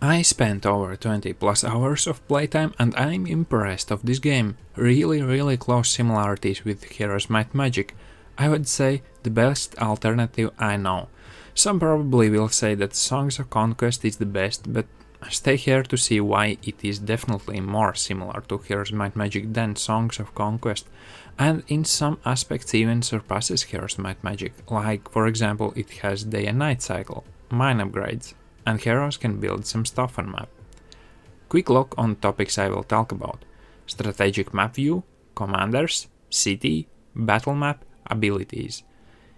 I spent over 20 plus hours of playtime and I'm impressed of this game. Really close similarities with Heroes Might Magic. I would say the best alternative I know. Some probably will say that Songs of Conquest is the best, but stay here to see why it is definitely more similar to Heroes Might Magic than Songs of Conquest, and in some aspects even surpasses Heroes Might Magic, like for example it has day and night cycle, mine upgrades, and heroes can build some stuff on map. Quick look on topics I will talk about: strategic map view, commanders, city, battle map, abilities.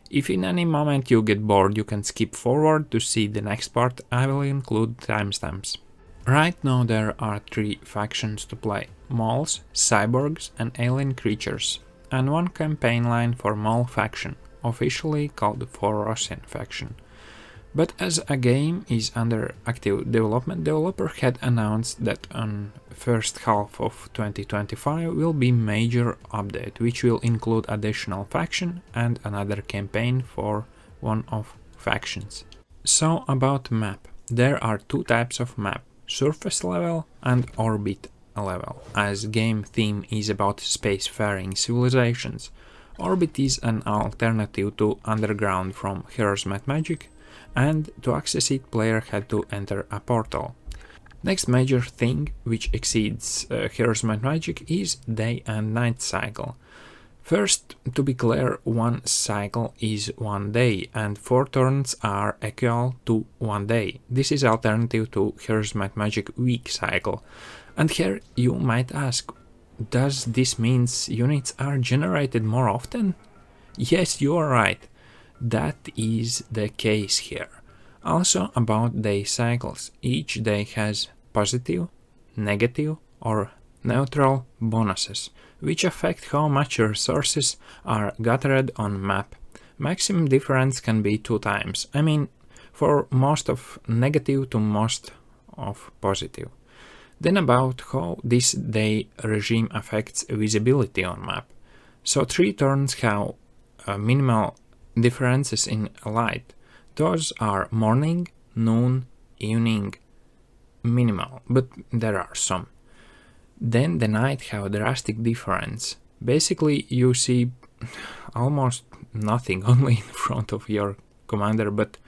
If in any moment you get bored, you can skip forward to see the next part. I will include timestamps. Right now there are 3 factions to play: moles, cyborgs and alien creatures, and one campaign line for mole faction, officially called Forosian faction. But as a game is under active development, developer had announced that on first half of 2025 will be major update, which will include additional faction and another campaign for one of factions. So about map. There are 2 types of map: surface level and orbit level, as game theme is about spacefaring civilizations. Orbit is an alternative to underground from Heroes Might Magic, and to access it player had to enter a portal. Next major thing which exceeds Heroes Might Magic is day and night cycle. First, to be clear, one cycle is 1 day and 4 turns are equal to 1 day. This is alternative to Heroes Might Magic week cycle. And here you might ask, does this mean units are generated more often? Yes, you are right. That is the case here. Also about day cycles. Each day has positive, negative or neutral bonuses, which affect how much resources are gathered on map. Maximum difference can be 2 times. I mean, for most of negative to most of positive. Then about how this day regime affects visibility on map. So 3 turns have minimal differences in light. Those are morning, noon, evening, minimal, but there are some. Then the night have a drastic difference. Basically you see almost nothing, only in front of your commander, but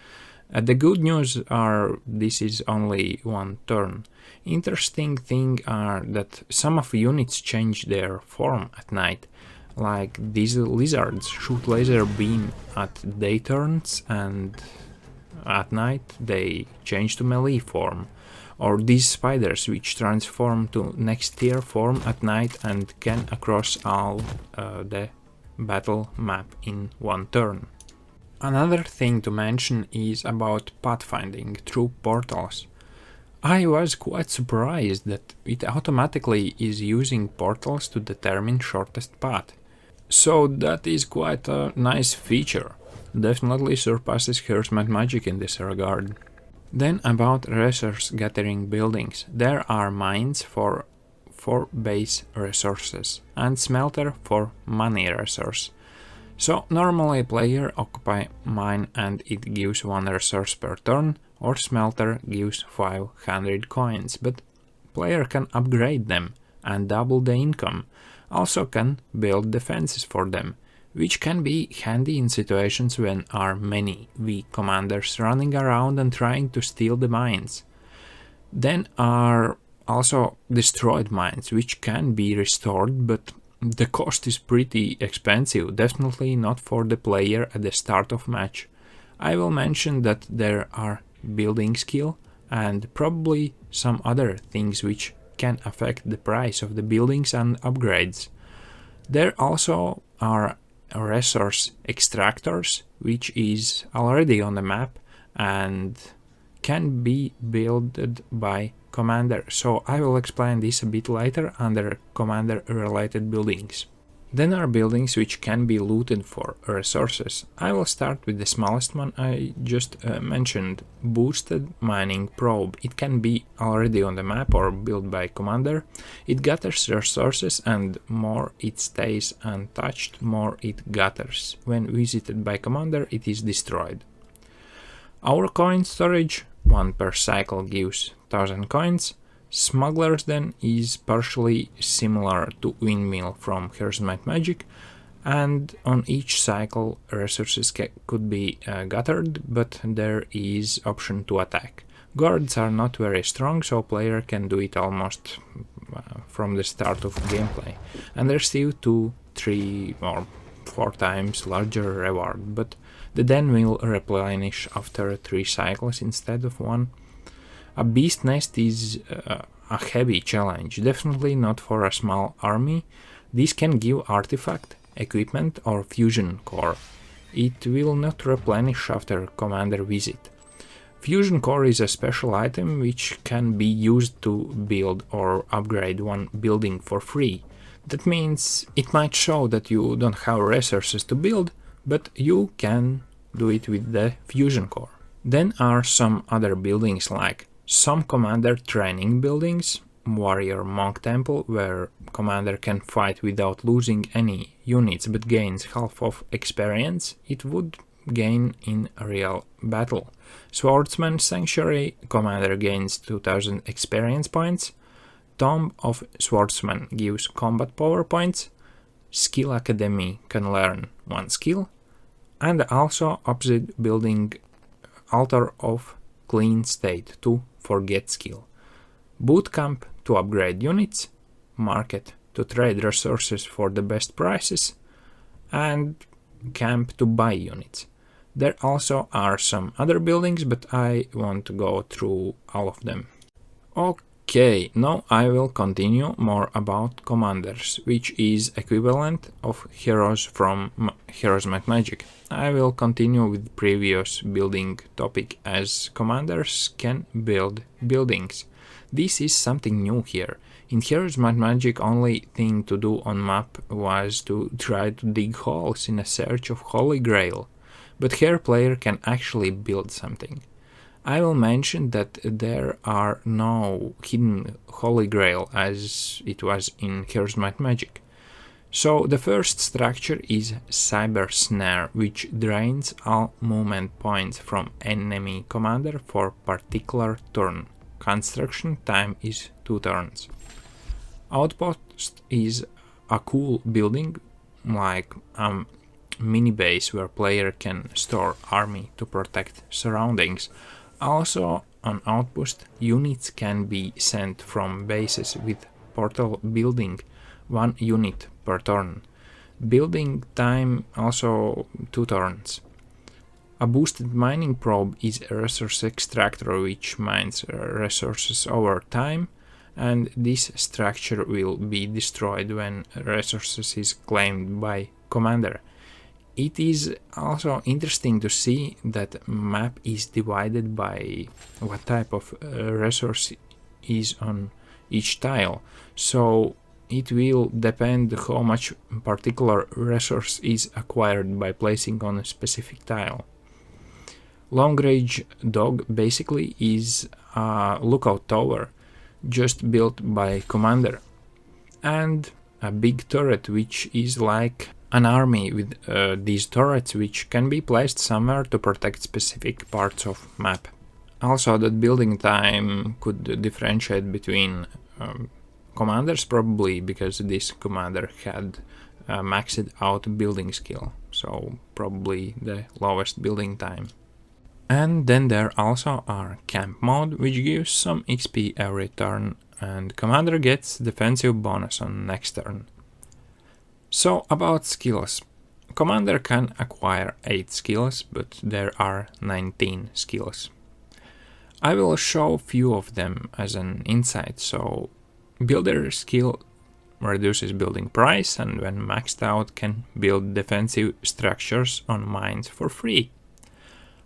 the good news are this is only 1 turn. Interesting thing are that some of units change their form at night. Like these lizards shoot laser beam at day turns and at night they change to melee form. Or these spiders which transform to next tier form at night and can across all the battle map in 1 turn. Another thing to mention is about pathfinding through portals. I was quite surprised that it automatically is using portals to determine shortest path. So that is quite a nice feature. Definitely surpasses Heroes Might Magic in this regard. Then about resource gathering buildings. There are mines for base resources and smelter for money resource. So normally player occupy mine and it gives 1 resource per turn, or smelter gives 500 coins, but player can upgrade them and double the income. Also can build defenses for them, which can be handy in situations when are many weak commanders running around and trying to steal the mines. Then are also destroyed mines, which can be restored, but the cost is pretty expensive, definitely not for the player at the start of match. I will mention that there are building skill and probably some other things which can affect the price of the buildings and upgrades. There also are resource extractors, which is already on the map and can be built by commander, so I will explain this a bit later under commander related buildings. Then are buildings which can be looted for resources. I will start with the smallest one I just mentioned, boosted mining probe. It can be already on the map or built by commander. It gathers resources and more it stays untouched, more it gathers. When visited by commander it is destroyed. Our coin storage, one per cycle gives 1000 coins. Smuggler's Den is partially similar to Windmill from Heroes Might Magic, and on each cycle resources could be gathered, but there is option to attack. Guards are not very strong, so player can do it almost from the start of gameplay, and receive 2, 3 or 4 times larger reward, but the den will replenish after 3 cycles instead of 1. A beast nest is a heavy challenge, definitely not for a small army. This can give artifact, equipment or fusion core. It will not replenish after commander visit. Fusion core is a special item which can be used to build or upgrade one building for free. That means it might show that you don't have resources to build, but you can do it with the fusion core. Then are some other buildings like some commander training buildings, warrior monk temple where commander can fight without losing any units but gains half of experience it would gain in a real battle. Swordsman Sanctuary, commander gains 2000 experience points. Tomb of Swordsman gives combat power points. Skill Academy can learn 1 skill. And also opposite building Altar of Clean State 2 for get skill. Bootcamp to upgrade units. Market to trade resources for the best prices. And camp to buy units. There also are some other buildings, but I won't go through all of them. Okay, now I will continue more about commanders, which is equivalent of heroes from Heroes Might Magic. I will continue with previous building topic as commanders can build buildings. This is something new here. In Heroes Might Magic, only thing to do on map was to try to dig holes in a search of Holy Grail. But here player can actually build something. I will mention that there are no hidden Holy Grail as it was in Heroes Might Magic. So the first structure is Cyber Snare, which drains all movement points from enemy commander for particular turn. Construction time is 2 turns. Outpost is a cool building, like mini base where player can store army to protect surroundings. Also on outpost, units can be sent from bases with portal building 1 unit per turn. Building time also 2 turns. A boosted mining probe is a resource extractor which mines resources over time, and this structure will be destroyed when resources is claimed by commander. It is also interesting to see that map is divided by what type of resource is on each tile, so it will depend how much particular resource is acquired by placing on a specific tile. Long range dog basically is a lookout tower just built by commander, and a big turret which is like an army with these turrets which can be placed somewhere to protect specific parts of map. Also that building time could differentiate between commanders probably because this commander had maxed out building skill, so probably the lowest building time. And then there also are camp mode, which gives some XP every turn and commander gets defensive bonus on next turn. So about skills. Commander can acquire 8 skills, but there are 19 skills. I will show few of them as an insight. So builder skill reduces building price and when maxed out can build defensive structures on mines for free.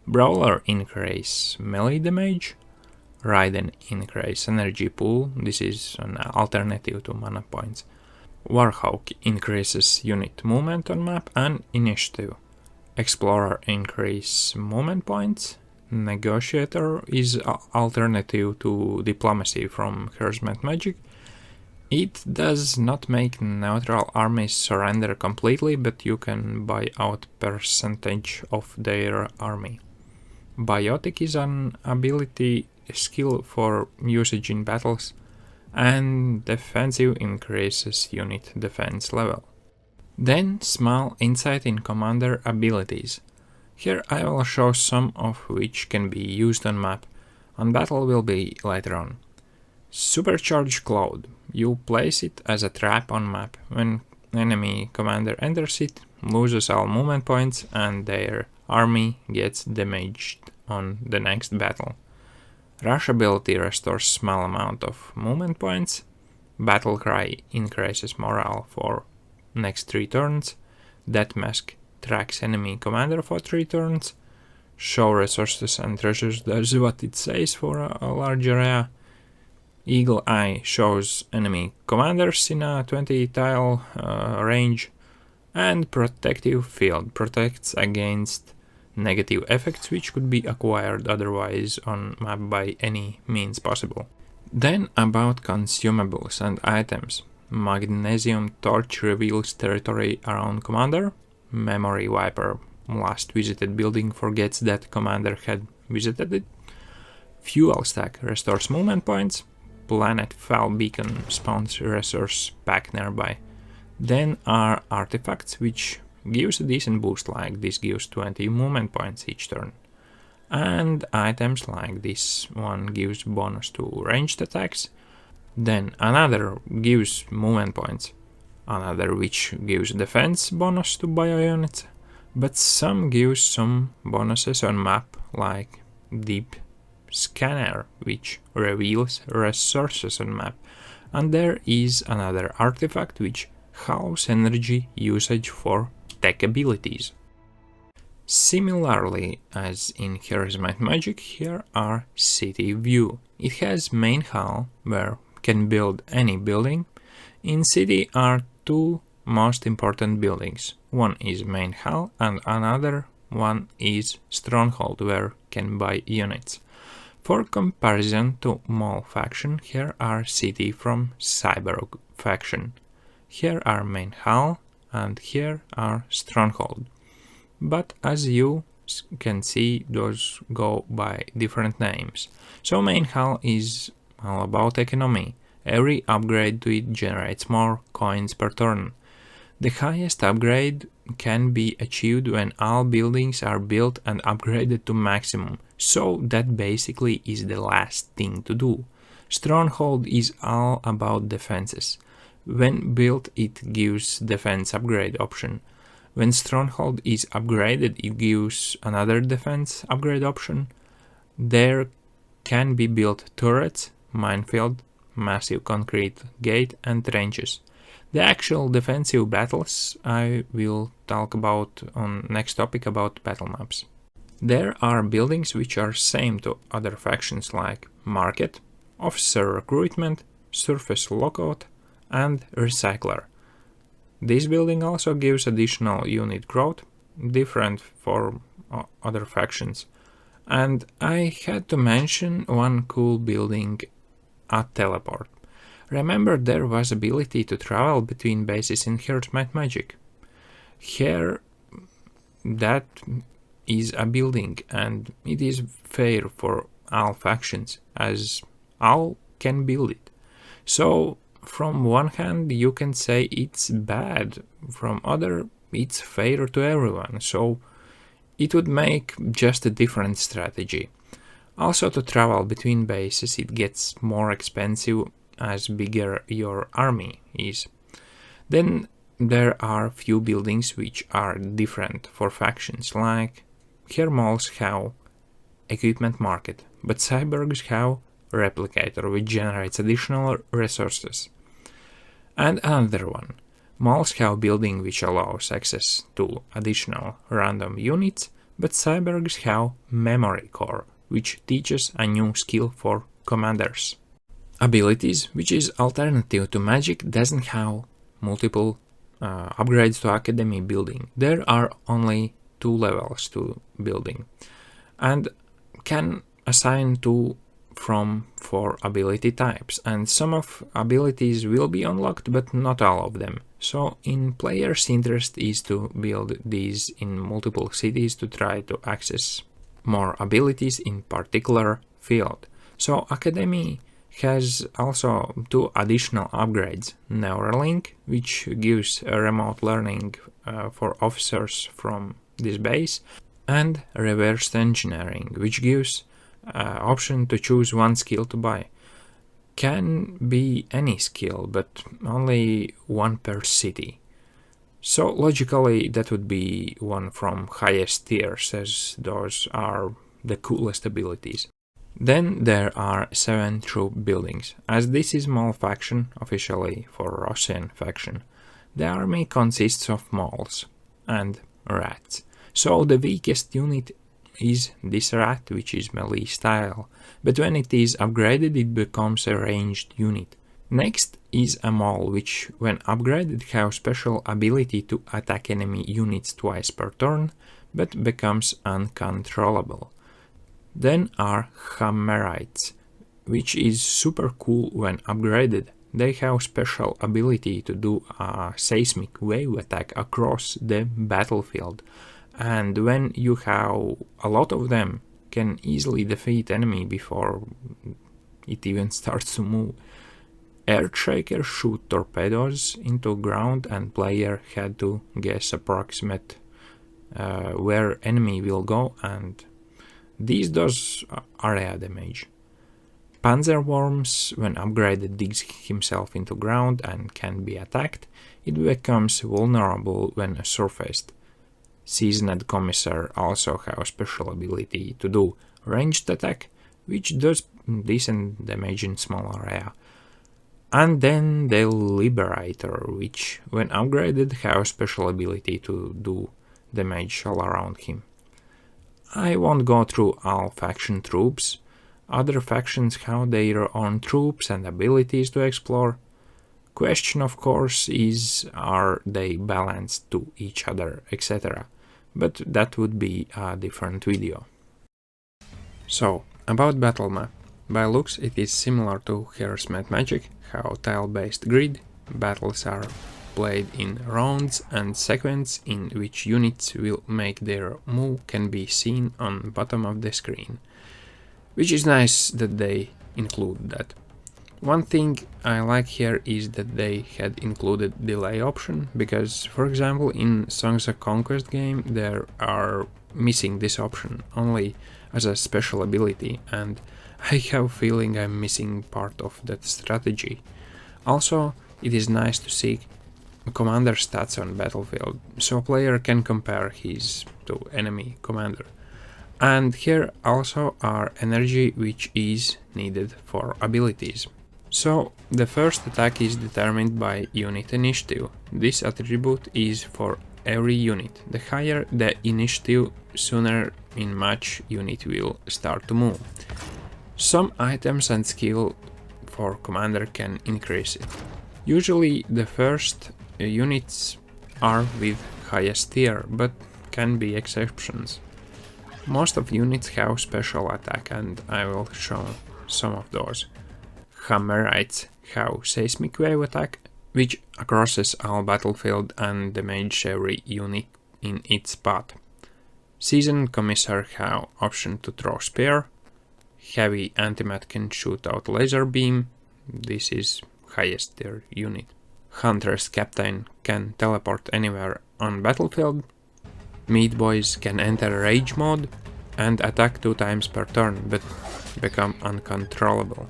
Brawler increase melee damage. Raiden increase energy pool, this is an alternative to mana points. Warhawk increases unit movement on map and initiative. Explorer increase movement points. Negotiator is alternative to diplomacy from Heroes Might Magic. It does not make neutral armies surrender completely, but you can buy out percentage of their army. Biotic is an ability skill for usage in battles, and Defensive increases unit defense level. Then small insight in commander abilities. Here I will show some of which can be used on map, and battle will be later on. Supercharged Cloud. You place it as a trap on map. When enemy commander enters it, loses all movement points and their army gets damaged on the next battle. Rush ability restores small amount of movement points. Battle Cry increases morale for next 3 turns. Death Mask tracks enemy commander for 3 turns. Show resources and treasures does what it says for a large area. Eagle Eye shows enemy commanders in a 20 tile range. And Protective Field protects against negative effects which could be acquired otherwise on map by any means possible. Then about consumables and items. Magnesium Torch reveals territory around commander. Memory Wiper, last visited building, forgets that commander had visited it. Fuel Stack restores movement points. Planet Fall Beacon spawns resource pack nearby. Then are artifacts which gives a decent boost, like this gives 20 movement points each turn. And items like this one gives bonus to ranged attacks. Then another gives movement points. Another which gives defense bonus to bio units. But some gives some bonuses on map, like Deep Scanner, which reveals resources on map. And there is another artifact which halves energy usage for tech abilities. Similarly as in Heroes Might Magic, here are City View. It has main hall where can build any building. In city are 2 most important buildings. One is main hall and another one is stronghold where can buy units. For comparison to Mall faction, here are city from Cyborg faction. Here are main hall and here are stronghold. But as you can see, those go by different names. So main hall is all about economy. Every upgrade to it generates more coins per turn. The highest upgrade can be achieved when all buildings are built and upgraded to maximum, so that basically is the last thing to do. Stronghold is all about defenses. When built, it gives defense upgrade option. When Stronghold is upgraded, it gives another defense upgrade option. There can be built turrets, minefield, massive concrete gate and trenches. The actual defensive battles I will talk about on next topic about battle maps. There are buildings which are same to other factions like Market, Officer Recruitment, Surface Lockout and Recycler. This building also gives additional unit growth, different for other factions. And I had to mention one cool building, a teleport. Remember there was ability to travel between bases in Heroes Might Magic. Here that is a building and it is fair for all factions as all can build it. So from one hand you can say it's bad, from other it's fair to everyone, so it would make just a different strategy. Also to travel between bases it gets more expensive as bigger your army is. Then there are few buildings which are different for factions, like here malls have equipment market, but cyborgs have replicator which generates additional resources. And another one, malls have building which allows access to additional random units, but cyborgs have memory core which teaches a new skill for commanders. Abilities, which is alternative to magic, doesn't have multiple upgrades to academy building. There are only 2 levels to building and can assign 2 from 4 ability types, and some of abilities will be unlocked but not all of them. So in players' interest is to build these in multiple cities to try to access more abilities in particular field. So Academy has also 2 additional upgrades: Neuralink, which gives remote learning for officers from this base, and Reverse Engineering, which gives option to choose 1 skill to buy. Can be any skill, but only 1 per city. So logically that would be one from highest tiers, as those are the coolest abilities. Then there are 7 troop buildings. As this is mole faction, officially for Russian faction, the army consists of moles and rats. So the weakest unit is this rat, which is melee style, but when it is upgraded it becomes a ranged unit. Next is a mole, which when upgraded have special ability to attack enemy units twice per turn, but becomes uncontrollable. Then are Hammerites, which is super cool when upgraded. They have special ability to do a seismic wave attack across the battlefield, and when you have a lot of them, can easily defeat enemy before it even starts to move. Earthshaker shoot torpedoes into ground, and player had to guess approximate where enemy will go, and these does area damage. Panzerworms, when upgraded, digs himself into ground and can be attacked. It becomes vulnerable when surfaced. Seasoned Commissar also have special ability to do ranged attack, which does decent damage in small area. And then the Liberator, which when upgraded have special ability to do damage all around him. I won't go through all faction troops. Other factions have their own troops and abilities to explore. Question of course is, are they balanced to each other, etc. But that would be a different video. So, about battle map. By looks it is similar to Heroes Might Magic, how tile-based grid, battles are played in rounds, and sequence in which units will make their move can be seen on bottom of the screen. Which is nice that they include that. One thing I like here is that they had included delay option, because for example in Songs of Conquest game there are missing this option only as a special ability, and I have a feeling I'm missing part of that strategy. Also, it is nice to see commander stats on battlefield, so player can compare his to enemy commander. And here also are energy which is needed for abilities. So the first attack is determined by unit initiative. This attribute is for every unit. The higher the initiative, sooner in match unit will start to move. Some items and skill for commander can increase it. Usually the first units are with highest tier, but can be exceptions. Most of units have special attack, and I will show some of those. Hammerites have seismic wave attack, which crosses all battlefield and damage every unit in its path. Seasoned Commissar have option to throw spear. Heavy antimat can shoot out laser beam. This is highest tier unit. Hunter's Captain can teleport anywhere on battlefield. Meat Boys can enter rage mode and attack 2 times per turn, but become uncontrollable.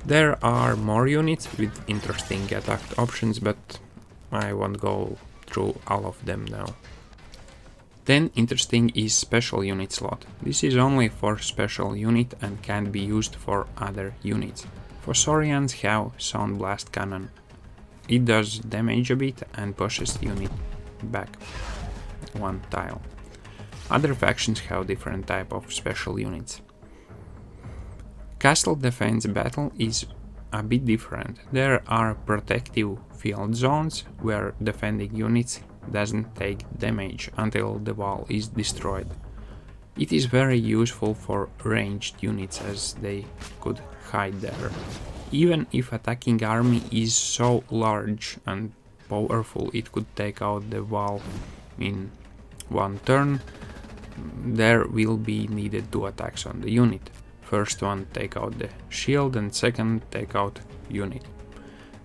There are more units with interesting attack options, but I won't go through all of them now. Then interesting is special unit slot. This is only for special unit and can be used for other units. Fossorians have Sound Blast Cannon. It does damage a bit and pushes unit back 1 tile. Other factions have different type of special units. Castle Defense Battle is a bit different. There are protective field zones where defending units doesn't take damage until the wall is destroyed. It is very useful for ranged units as they could hide there. Even if attacking army is so large and powerful it could take out the wall in 1 turn, there will be needed 2 attacks on the unit. First one take out the shield and second take out unit.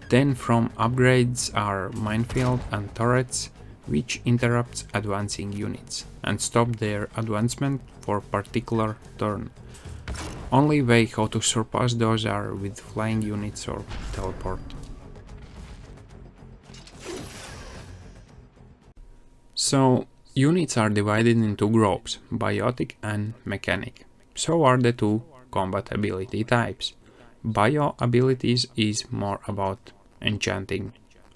Then from upgrades are minefield and turrets, which interrupts advancing units and stop their advancement for particular turn. Only way how to surpass those are with flying units or teleport. So units are divided into groups, biotic and mechanic. So are the 2 combat ability types. Bio abilities is more about enchanting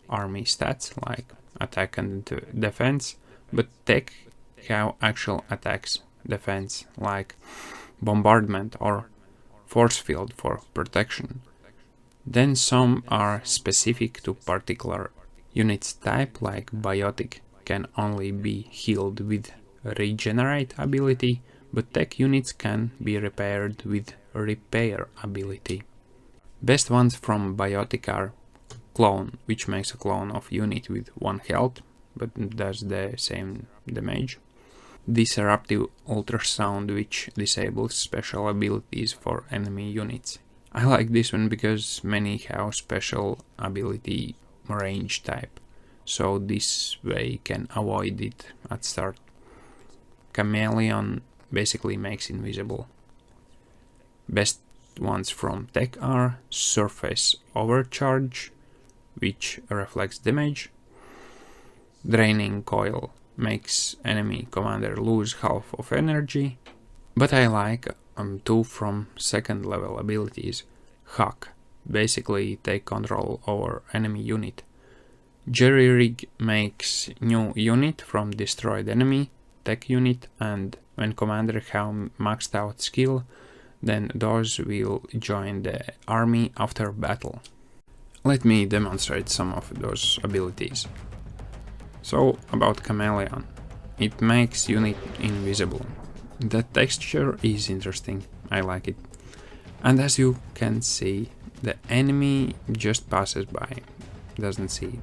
army stats like attack and defense, but tech have actual attacks, defense like bombardment or force field for protection. Then some are specific to particular units type, like biotic can only be healed with regenerate ability, but tech units can be repaired with repair ability. Best ones from biotic are clone, which makes a clone of unit with 1 health, but does the same damage. Disruptive ultrasound, which disables special abilities for enemy units. I like this one because many have special ability range type, so this way can avoid it at start. Chameleon basically makes invisible. Best ones from tech are surface overcharge, which reflects damage. Draining coil makes enemy commander lose half of energy. But I like 2 from second level abilities. Hack, basically take control over enemy unit. Jerry rig makes new unit from destroyed enemy, tech unit, and when commander have maxed out skill, then those will join the army after battle. Let me demonstrate some of those abilities. So about Chameleon, it makes unit invisible. The texture is interesting, I like it. And as you can see, the enemy just passes by, doesn't see it.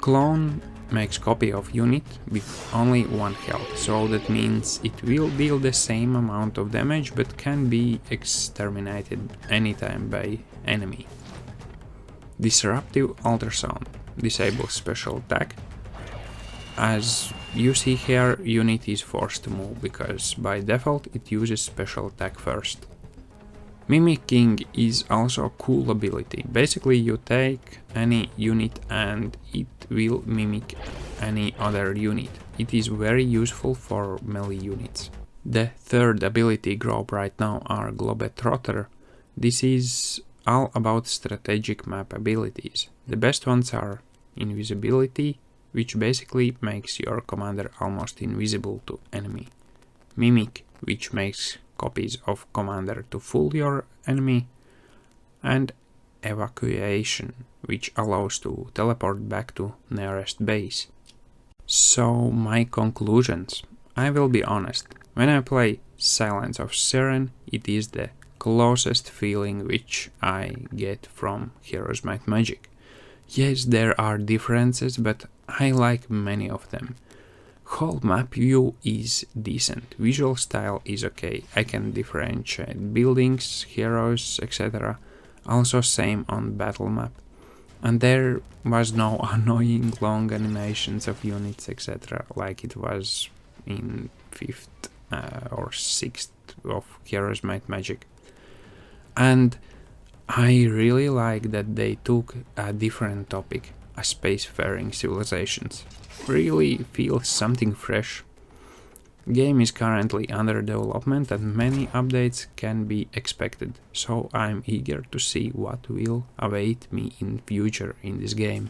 Clone makes copy of unit with only 1 health, so that means it will deal the same amount of damage but can be exterminated anytime by enemy. Disruptive ultrasound disables special attack. As you see here, unit is forced to move because by default it uses special attack first. Mimicking is also a cool ability. Basically you take any unit and it will mimic any other unit. It is very useful for melee units. The third ability group right now are Globetrotter. This is all about strategic map abilities. The best ones are invisibility, which basically makes your commander almost invisible to enemy. Mimic, which makes copies of commander to fool your enemy. And evacuation, which allows to teleport back to nearest base. So my conclusions. I will be honest, when I play Silence of Siren, it is the closest feeling which I get from Heroes Might Magic. Yes, there are differences, but I like many of them. Whole map view is decent, visual style is okay, I can differentiate buildings, heroes, etc. Also same on battle map. And there was no annoying long animations of units, etc. like it was in 5th or 6th of Heroes Might Magic. And I really like that they took a different topic, a spacefaring civilizations. Really feels something fresh. Game is currently under development and many updates can be expected, so I'm eager to see what will await me in future in this game.